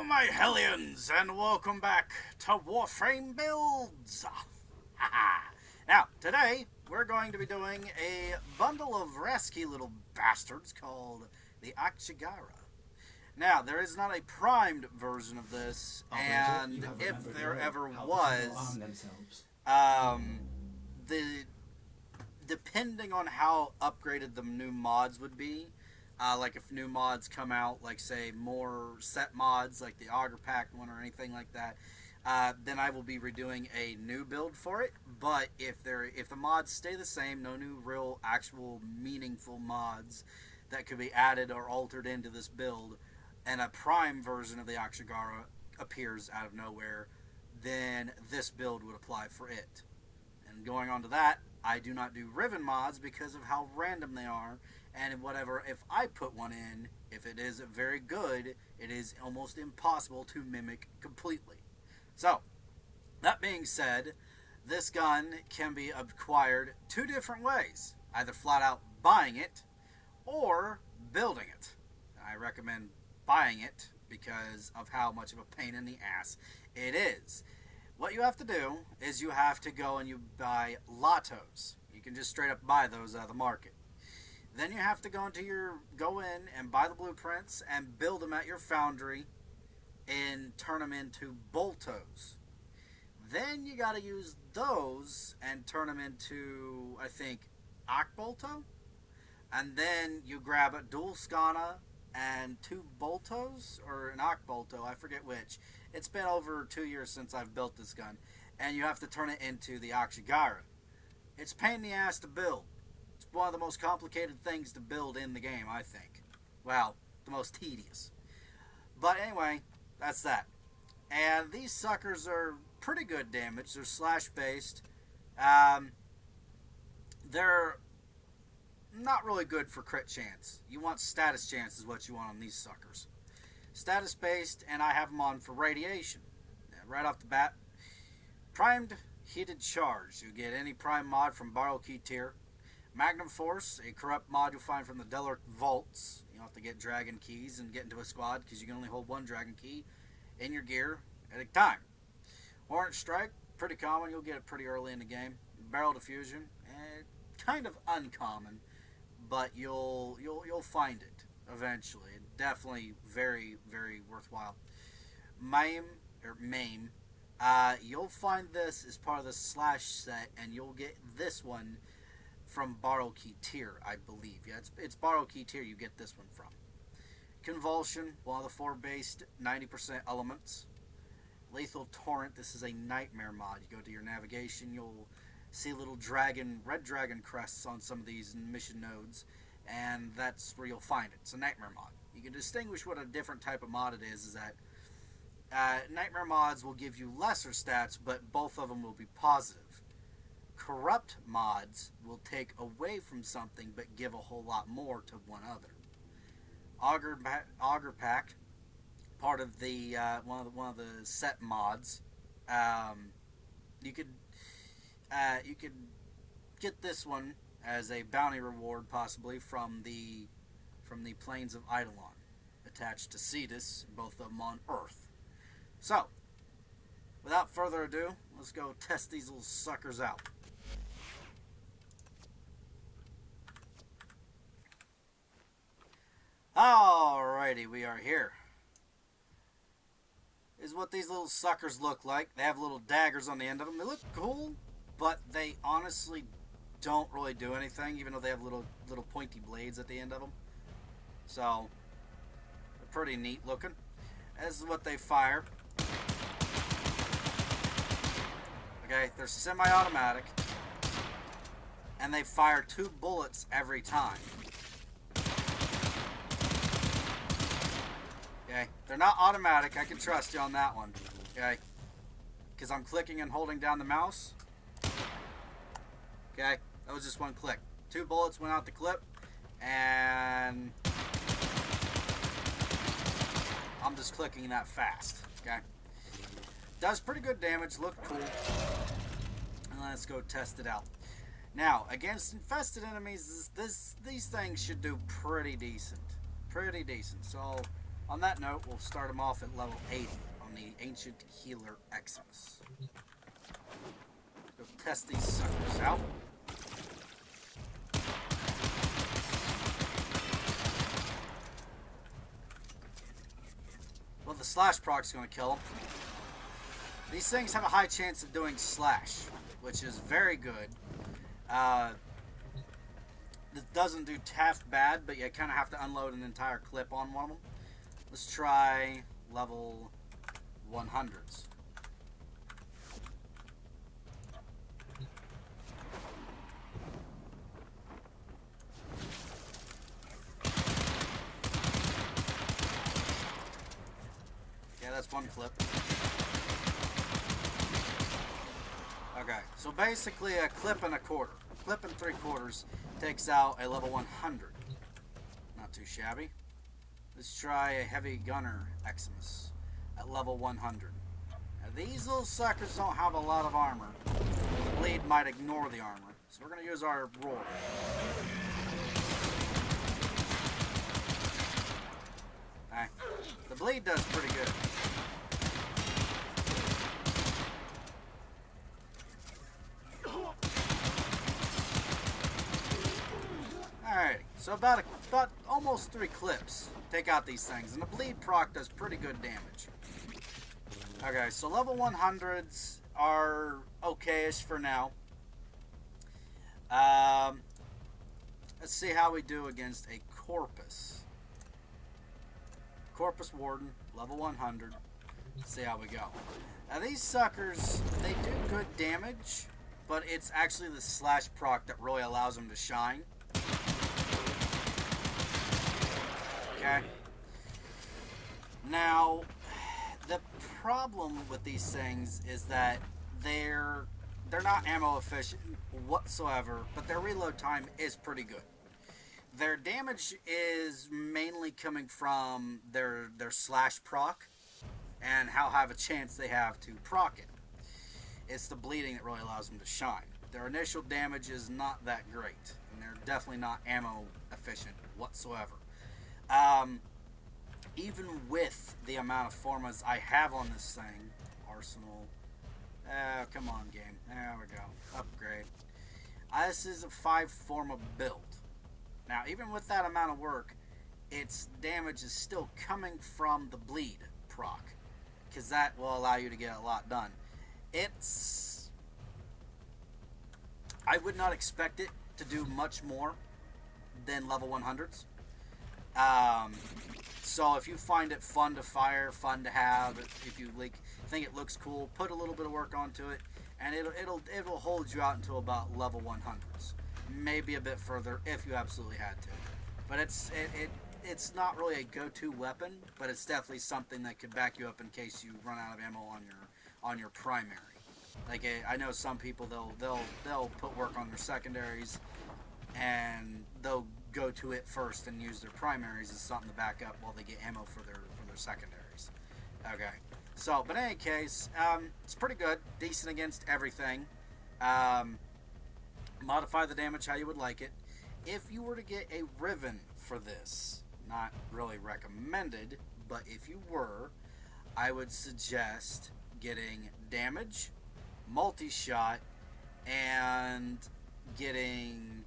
my Hellions, and welcome back to Warframe Builds! Now, today, we're going to be doing a bundle of rasky little bastards called the Akjagara. Now, there is not a primed version of this, and if there ever was, depending on how upgraded the new mods would be, like if new mods come out, like say more set mods, like the Auger Pack one or anything like that, then I will be redoing a new build for it. But if the mods stay the same, no new real actual meaningful mods that could be added or altered into this build, and a prime version of the Akjagara appears out of nowhere, then this build would apply for it. And going on to that, I do not do Riven mods because of how random they are, and whatever, if I put one in, if it is very good, it is almost impossible to mimic completely. So, that being said, this gun can be acquired two different ways. Either flat out buying it, or building it. I recommend buying it because of how much of a pain in the ass it is. What you have to do is you have to go and you buy Lottos. You can just straight up buy those out of the market. Then you have to go in and buy the blueprints and build them at your foundry and turn them into boltos. Then you got to use those and turn them into, I think, Akbolto. And then you grab a dual Skana and two boltos, or an Akbolto, I forget which. It's been over 2 years since I've built this gun. And you have to turn it into the Akjagara. It's a pain in the ass to build. It's one of the most complicated things to build in the game, I think. Well, the most tedious. But anyway, that's that. And these suckers are pretty good damage. They're slash-based. They're not really good for crit chance. You want status chance is what you want on these suckers. Status based, and I have them on for radiation. Right off the bat, primed heated charge. You get any prime mod from Borrow Key tier. Magnum Force, a corrupt mod you'll find from the Delaware Vaults. You don't have to get dragon keys and get into a squad because you can only hold one dragon key in your gear at a time. Orange Strike, pretty common. You'll get it pretty early in the game. Barrel Diffusion, kind of uncommon, but you'll find it eventually. Definitely very, very worthwhile. Maim, you'll find this as part of the slash set, and you'll get this one from Borrow Key tier, I believe. Yeah, it's Borrow Key tier you get this one from. Convulsion, one of the 4-based 90% elements. Lethal Torrent, this is a nightmare mod. You go to your navigation, you'll see little red dragon crests on some of these mission nodes, and that's where you'll find it. It's a nightmare mod. You can distinguish what a different type of mod it is that nightmare mods will give you lesser stats, but both of them will be positive. Corrupt mods will take away from something but give a whole lot more to one other. Auger Pack, part of the one of the set mods. You could get this one as a bounty reward, possibly from the plains of Eidolon, attached to Cetus, both of them on Earth. So, without further ado, let's go test these little suckers out. Alrighty, we are here. This is what these little suckers look like. They have little daggers on the end of them. They look cool, but they honestly don't really do anything, even though they have little pointy blades at the end of them. So, they're pretty neat looking. This is what they fire. Okay, they're semi-automatic, and they fire 2 bullets every time. Okay, they're not automatic. I can trust you on that one. Okay, because I'm clicking and holding down the mouse. Okay, that was just one click. 2 bullets went out the clip, and I'm just clicking that fast. Okay, does pretty good damage. Look cool. And let's go test it out. Now, against infested enemies, these things should do pretty decent. So On that note, we'll start him off at level 80 on the Ancient Healer Eximus. Go test these suckers out. Well, the slash proc's going to kill him. These things have a high chance of doing slash, which is very good. It doesn't do half bad, but you kind of have to unload an entire clip on one of them. Let's try level 100s. Yeah, that's one clip. Okay, so basically a clip and a quarter. Clip and 3/4 takes out a level 100. Not too shabby. Let's try a heavy gunner Eximus at level 100. Now these little suckers don't have a lot of armor. The bleed might ignore the armor. So we're going to use our roar. Okay. The bleed does pretty good. Alright, so about almost 3 clips take out these things, and the bleed proc does pretty good damage. Okay, so level 100s are okay-ish for now. Let's see how we do against a Corpus. Corpus Warden, level 100. Let's see how we go. Now these suckers, they do good damage, but it's actually the slash proc that really allows them to shine. Okay. Now, the problem with these things is that they're not ammo efficient whatsoever, but their reload time is pretty good. Their damage is mainly coming from their slash proc and how high of a chance they have to proc it. It's the bleeding that really allows them to shine. Their initial damage is not that great, and they're definitely not ammo efficient whatsoever. Even with the amount of formas I have on this thing, Arsenal, come on game, there we go, upgrade. This is a 5 forma build. Now even with that amount of work, its damage is still coming from the bleed proc, because that will allow you to get a lot done. I would not expect it to do much more than level 100s. So if you find it fun to fire, fun to have, if you think it looks cool, put a little bit of work onto it, and it'll hold you out until about level 100s, maybe a bit further if you absolutely had to. But it's not really a go-to weapon, but it's definitely something that could back you up in case you run out of ammo on your primary. Like I know some people they'll put work on their secondaries, and they'll go to it first and use their primaries as something to back up while they get ammo for their secondaries. Okay, so but in any case, it's pretty good, decent against everything. Modify the damage how you would like it. If you were to get a Riven for this, not really recommended, but if you were, I would suggest getting damage, multi-shot, and getting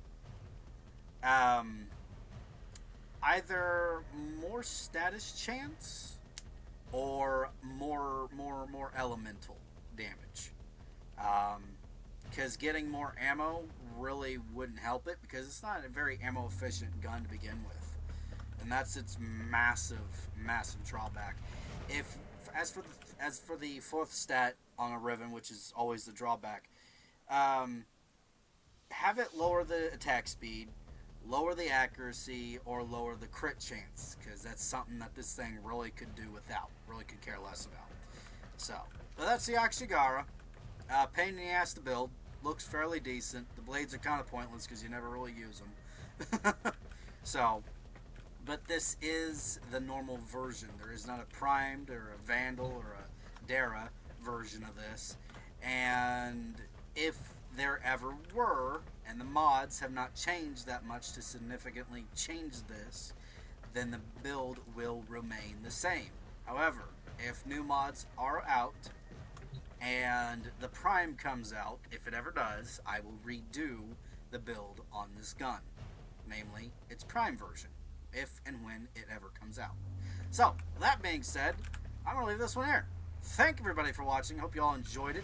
either more status chance or more elemental damage. Because getting more ammo really wouldn't help it, because it's not a very ammo efficient gun to begin with, and that's its massive drawback. As for the 4th stat on a Riven, which is always the drawback, have it lower the attack speed, lower the accuracy, or lower the crit chance, because that's something that this thing really could do without, really could care less about. So, but that's the Akjagara. Pain in the ass to build, looks fairly decent. The blades are kind of pointless because you never really use them. So, but this is the normal version. There is not a primed or a vandal or a Dara version of this, and if there ever were, and the mods have not changed that much to significantly change this, then the build will remain the same. However, if new mods are out and the Prime comes out, if it ever does, I will redo the build on this gun, namely its Prime version, if and when it ever comes out. So, that being said, I'm going to leave this one here. Thank everybody for watching. Hope you all enjoyed it.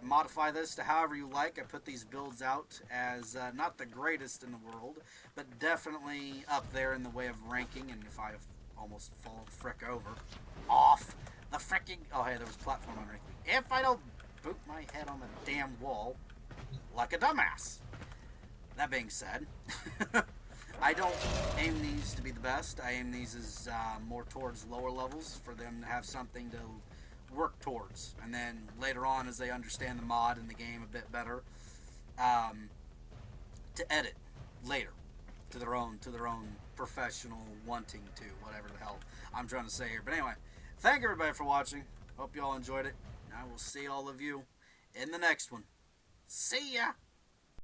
Modify this to however you like. I put these builds out as not the greatest in the world, but definitely up there in the way of ranking. And if I almost fall the frick over, off the fricking... Oh, hey, there was a platform underneath me. If I don't boot my head on the damn wall like a dumbass. That being said, I don't aim these to be the best. I aim these as more towards lower levels for them to have something to work towards, and then later on, as they understand the mod and the game a bit better, to edit later to their own professional wanting to, whatever the hell I'm trying to say here. But anyway, thank everybody for watching. Hope you all enjoyed it. I will see all of you in the next one. See ya.